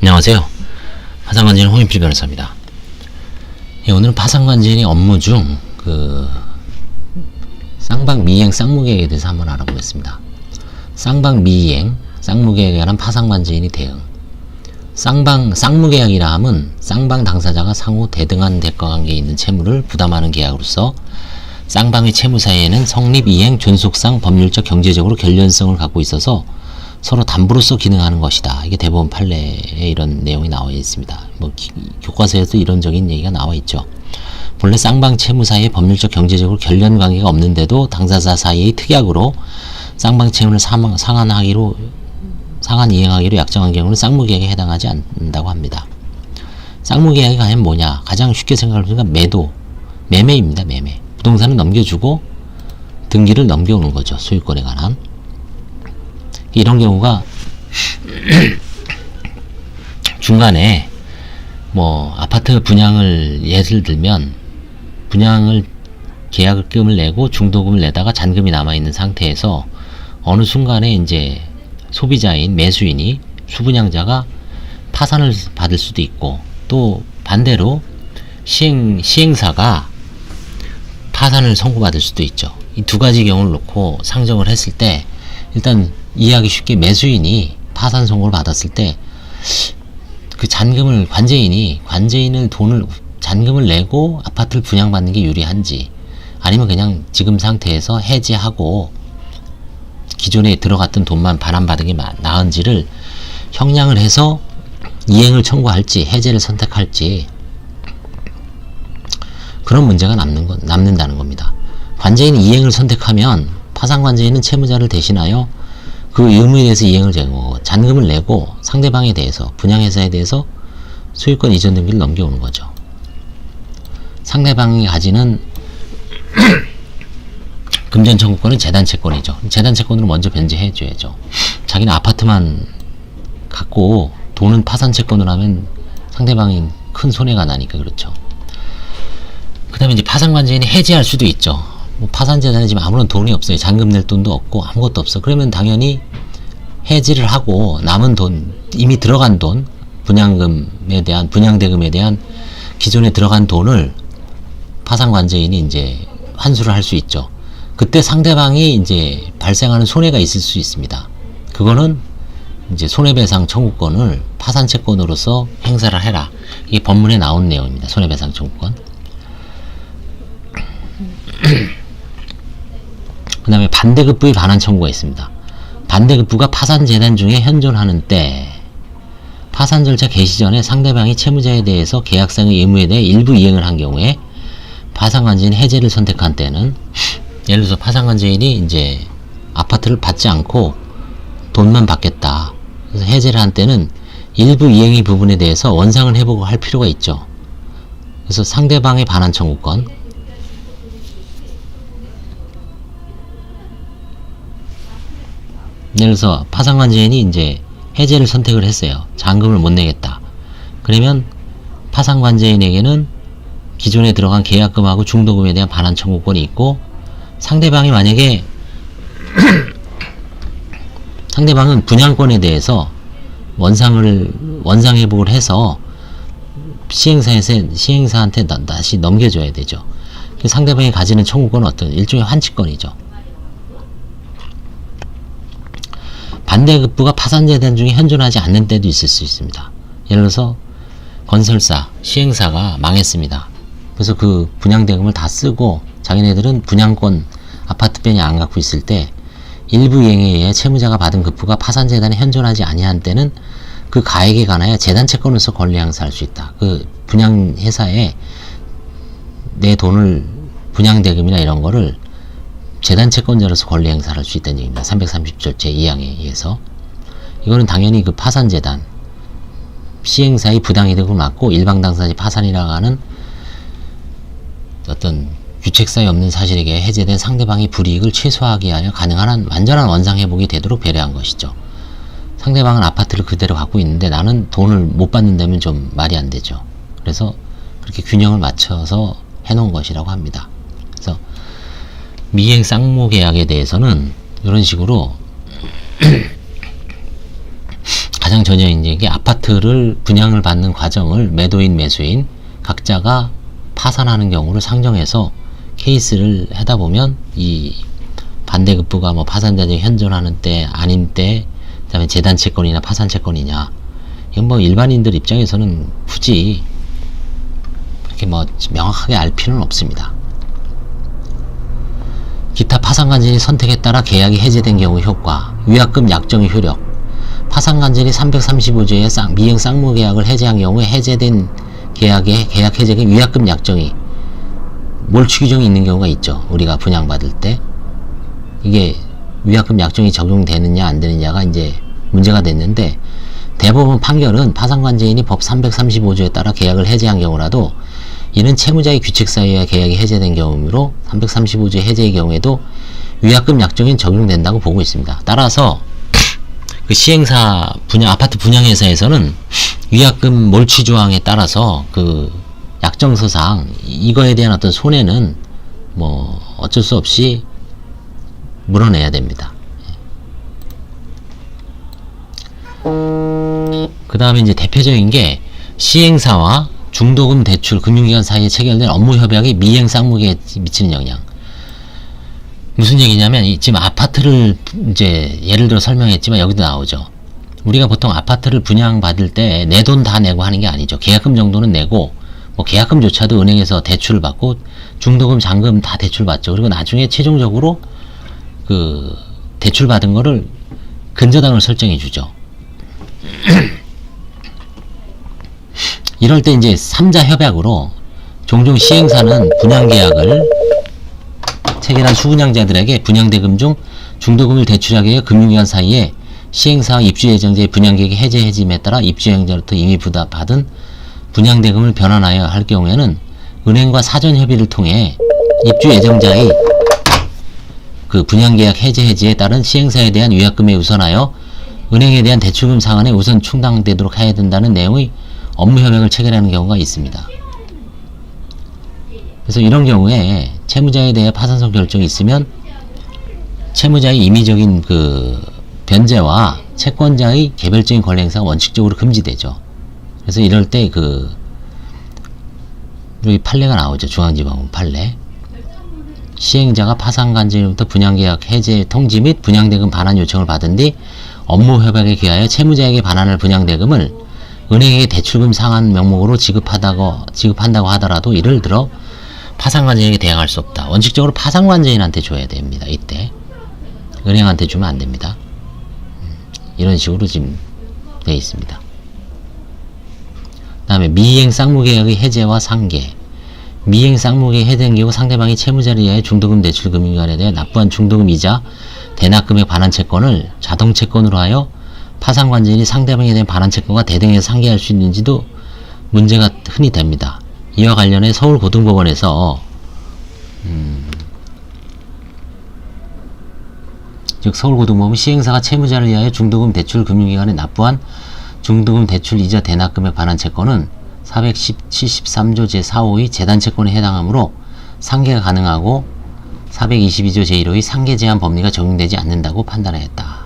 안녕하세요. 파산관제인 홍인필 변호사입니다. 오늘은 파산관제인의 업무 중 쌍방미이행 쌍무계약에 대해서 한번 알아보겠습니다. 쌍방미이행 쌍무계약에 관한 파산관제인의 대응. 쌍무계약이라 함은 쌍방 당사자가 상호 대등한 대가관계에 있는 채무를 부담하는 계약으로서 쌍방의 채무 사이에는 성립, 이행, 존속상 법률적, 경제적으로 결연성을 갖고 있어서 서로 담보로서 기능하는 것이다. 이게 대법원 판례에 이런 내용이 나와 있습니다. 교과서에도 이론적인 얘기가 나와 있죠. 본래 쌍방 채무 사이에 법률적, 경제적으로 결연 관계가 없는데도 당사자 사이의 특약으로 쌍방 채무를 상한 이행하기로 약정한 경우는 쌍무계약에 해당하지 않는다고 합니다. 쌍무계약이 과연 뭐냐? 가장 쉽게 생각해보니까 매매입니다. 매매. 부동산을 넘겨주고 등기를 넘겨오는 거죠. 소유권에 관한. 이런 경우가 중간에 아파트 분양을 예를 들면 분양을 계약금을 내고 중도금을 내다가 잔금이 남아있는 상태에서 어느 순간에 이제 소비자인 매수인이 수분양자가 파산을 받을 수도 있고, 또 반대로 시행사가 파산을 선고받을 수도 있죠. 이 두 가지 경우를 놓고 상정을 했을 때, 일단 이해하기 쉽게 매수인이 파산 선고를 받았을 때 그 잔금을 잔금을 내고 아파트를 분양받는 게 유리한지, 아니면 그냥 지금 상태에서 해지하고 기존에 들어갔던 돈만 반환받은 게 나은지를 형량을 해서 이행을 청구할지 해제를 선택할지, 그런 문제가 남는다는 겁니다. 관제인이 이행을 선택하면 파산관제인은 채무자를 대신하여 그 의무에 대해서 이행을 제공하고 잔금을 내고 상대방에 대해서, 분양회사에 대해서 소유권 이전 등기를 넘겨오는 거죠. 상대방이 가지는 금전 청구권은 재단 채권이죠. 재단 채권으로 먼저 변제해 줘야죠. 자기는 아파트만 갖고 돈은 파산 채권으로 하면 상대방이 큰 손해가 나니까 그렇죠. 그 다음에 이제 파산관제인이 해지할 수도 있죠. 파산재단에 지금 아무런 돈이 없어요. 잔금 낼 돈도 없고 아무것도 없어. 그러면 당연히 해지를 하고 남은 돈, 이미 들어간 돈, 분양대금에 대한 기존에 들어간 돈을 파산관제인이 이제 환수를 할 수 있죠. 그때 상대방이 이제 발생하는 손해가 있을 수 있습니다. 그거는 이제 손해배상 청구권을 파산채권으로서 행사를 해라. 이게 법문에 나온 내용입니다. 손해배상 청구권. 그 다음에 반대급부의 반환 청구가 있습니다. 반대급부가 파산재단 중에 현존하는 때, 파산 절차 개시 전에 상대방이 채무자에 대해서 계약상의 의무에 대해 일부 이행을 한 경우에 파산관제인이 해제를 선택한 때는, 예를 들어서 파산관제인이 이제 아파트를 받지 않고 돈만 받겠다. 그래서 해제를 한 때는 일부 이행의 부분에 대해서 원상을 회복을 할 필요가 있죠. 그래서 상대방의 반환 청구권, 예를 들어서 파산관제인이 이제 해제를 선택을 했어요. 잔금을 못 내겠다. 그러면 파산관제인에게는 기존에 들어간 계약금하고 중도금에 대한 반환 청구권이 있고, 상대방이 만약에 상대방은 분양권에 대해서 원상 회복을 해서 시행사한테 다시 넘겨줘야 되죠. 상대방이 가지는 청구권은 어떤 일종의 환치권이죠. 반대급부가 파산재단 중에 현존하지 않는 때도 있을 수 있습니다. 예를 들어서 건설사, 시행사가 망했습니다. 그래서 그 분양대금을 다 쓰고 자기네들은 분양권, 아파트 편이 안 갖고 있을 때 일부 이행에 의해 채무자가 받은 급부가 파산재단에 현존하지 아니한 때는 그 가액에 관하여 재단채권으로서 권리 행사할 수 있다. 그 분양회사에 내 돈을, 분양대금이나 이런 거를 재단채권자로서 권리 행사를 할 수 있다는 얘기입니다. 330조 제2항에 의해서. 이거는 당연히 그 파산재단, 시행사의 부당이득을 막고 일방 당사자의 파산이라고 하는 어떤 규책사에 없는 사실에게 해제된 상대방의 불이익을 최소화하기 위하여 가능한 완전한 원상회복이 되도록 배려한 것이죠. 상대방은 아파트를 그대로 갖고 있는데 나는 돈을 못 받는다면 좀 말이 안 되죠. 그래서 그렇게 균형을 맞춰서 해놓은 것이라고 합니다. 그래서 미행 쌍무계약에 대해서는 이런 식으로 가장 전형적인 게 아파트를 분양을 받는 과정을 매도인 매수인 각자가 파산하는 경우를 상정해서 케이스를 하다 보면 이 반대급부가 뭐 파산자재 현존하는 때 아닌 때 그다음에 재단 채권이나 파산 채권이냐, 이건 뭐 일반인들 입장에서는 굳이 그렇게 뭐 명확하게 알 필요는 없습니다. 기타 파산관진이 선택에 따라 계약이 해제된 경우 효과, 위약금 약정의 효력. 파산관진이 335조의 미행 쌍무계약을 해제한 경우에 해제된 계약의 계약 해제의 위약금 약정이 몰취 규정이 있는 경우가 있죠. 우리가 분양받을 때 이게 위약금 약정이 적용되느냐 안 되느냐가 이제 문제가 됐는데, 대법원 판결은 파산관제인이 법 335조에 따라 계약을 해제한 경우라도 이는 채무자의 규칙사에 의해 계약이 해제된 경우이므로 335조 해제의 경우에도 위약금 약정이 적용된다고 보고 있습니다. 따라서 그 시행사 아파트 분양회사에서는 위약금 몰취 조항에 따라서 그 약정서상 이거에 대한 어떤 손해는 뭐 어쩔 수 없이 물어내야 됩니다. 그 다음에 이제 대표적인 게 시행사와 중도금 대출 금융기관 사이에 체결된 업무 협약이 미행 쌍무계에 미치는 영향. 무슨 얘기냐면 지금 아파트를 이제 예를 들어 설명했지만 여기도 나오죠. 우리가 보통 아파트를 분양받을 때 내 돈 다 내고 하는 게 아니죠. 계약금 정도는 내고 뭐 계약금조차도 은행에서 대출을 받고 중도금 잔금 다 대출 받죠. 그리고 나중에 최종적으로 그 대출 받은 거를 근저당을 설정해 주죠. 이럴 때 이제 3자 협약으로 종종 시행사는 분양계약을 체결한 수분양자들에게 분양대금 중 중도금을 대출하기 위해 금융기관 사이에 시행사와 입주예정자의 분양계획의 해제 해짐에 따라 입주예정자로부터 이미 받은 분양대금을 변환하여 할 경우에는 은행과 사전협의를 통해 입주예정자의 그 분양계약 해제 해지에 따른 시행사에 대한 위약금에 우선하여 은행에 대한 대출금 상환에 우선 충당되도록 해야 된다는 내용의 업무협약을 체결하는 경우가 있습니다. 그래서 이런 경우에 채무자에 대해 파산성 결정이 있으면 채무자의 임의적인 그 변제와 채권자의 개별적인 권리 행사가 원칙적으로 금지되죠. 그래서 이럴 때 그 여기 판례가 나오죠. 중앙지법원 판례. 시행자가 파산관제로부터 분양계약 해제 통지 및 분양대금 반환 요청을 받은 뒤 업무협약에 기하여 채무자에게 반환할 분양대금을 은행에게 대출금 상환 명목으로 지급한다고 하더라도 이를 들어 파산관제인에게 대항할 수 없다. 원칙적으로 파산관제인한테 줘야 됩니다. 이때 은행한테 주면 안 됩니다. 이런 식으로 지금 되어 있습니다. 그 다음에 미행 쌍무계약의 해제와 상계. 미행 쌍무계약 해제된 경우 상대방이 채무자를 위하여 중도금 대출 금융기관에 대해 납부한 중도금 이자 대납금의 반환 채권을 자동 채권으로 하여 파산관제인이 상대방에 대한 반환 채권과 대등해서 상계할 수 있는지도 문제가 흔히 됩니다. 이와 관련해 서울고등법원에서 즉 서울고등법원 시행사가 채무자를 위하여 중도금 대출 금융기관에 납부한 중도금 대출 이자 대납금의 반환 채권은 473조 제4호의 재단채권에 해당하므로 상계가 가능하고 422조 제1호의 상계 제한 법리가 적용되지 않는다고 판단하였다.